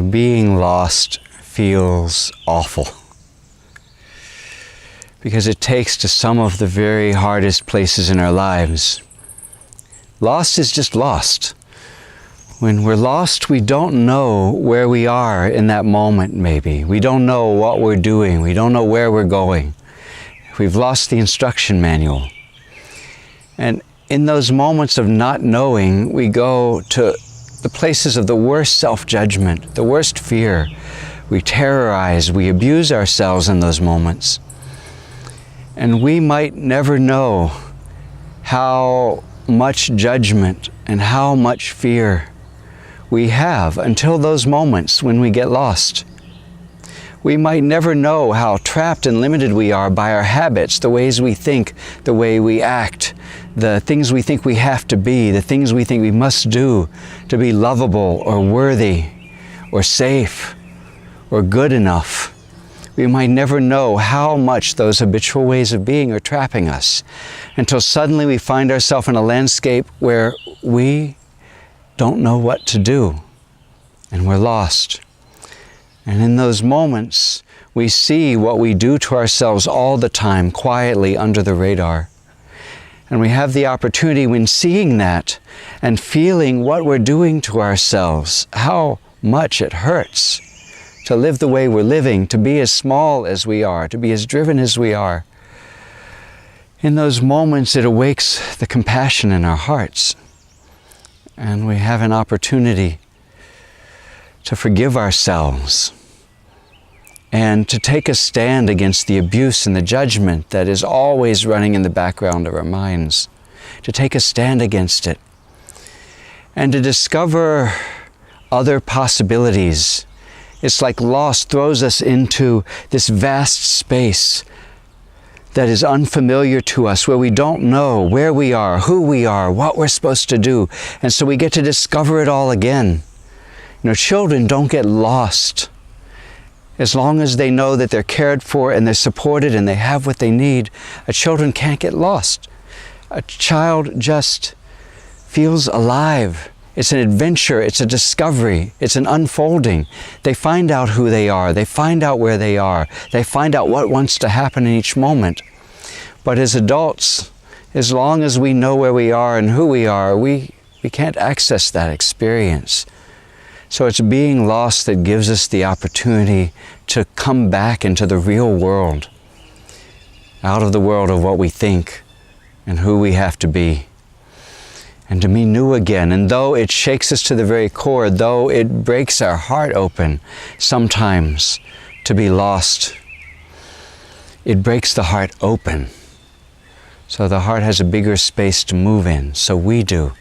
Being lost feels awful because it takes to some of the very hardest places in our lives. Lost is just lost. When we're lost, we don't know where we are in that moment, maybe. We don't know what we're doing. We don't know where we're going. We've lost the instruction manual. And in those moments of not knowing, we go to the places of the worst self-judgment, the worst fear. We terrorize, we abuse ourselves in those moments. And we might never know how much judgment and how much fear we have until those moments when we get lost. We might never know how trapped and limited we are by our habits, the ways we think, the way we act, the things we think we have to be, the things we think we must do to be lovable or worthy or safe or good enough. We might never know how much those habitual ways of being are trapping us until suddenly we find ourselves in a landscape where we don't know what to do and we're lost. And in those moments, we see what we do to ourselves all the time, quietly under the radar. And we have the opportunity when seeing that and feeling what we're doing to ourselves, how much it hurts to live the way we're living, to be as small as we are, to be as driven as we are. In those moments, it awakes the compassion in our hearts. And we have an opportunity to forgive ourselves and to take a stand against the abuse and the judgment that is always running in the background of our minds, to take a stand against it and to discover other possibilities. It's like loss throws us into this vast space that is unfamiliar to us, where we don't know where we are, who we are, what we're supposed to do. And so we get to discover it all again. Children don't get lost. As long as they know that they're cared for and they're supported and they have what they need, children can't get lost. A child just feels alive. It's an adventure, it's a discovery, it's an unfolding. They find out who they are, they find out where they are, they find out what wants to happen in each moment. But as adults, as long as we know where we are and who we are, we can't access that experience. So it's being lost that gives us the opportunity to come back into the real world, out of the world of what we think and who we have to be, and to be new again. And though it shakes us to the very core, though it breaks our heart open sometimes to be lost, it breaks the heart open. So the heart has a bigger space to move in, so we do.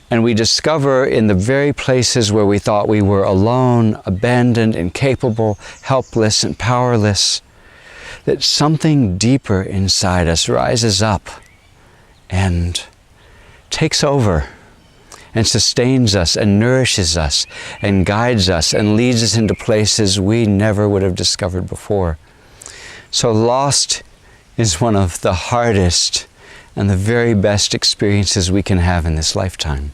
And we discover in the very places where we thought we were alone, abandoned, incapable, helpless, and powerless, that something deeper inside us rises up and takes over and sustains us and nourishes us and guides us and leads us into places we never would have discovered before. So lost is one of the hardest and the very best experiences we can have in this lifetime.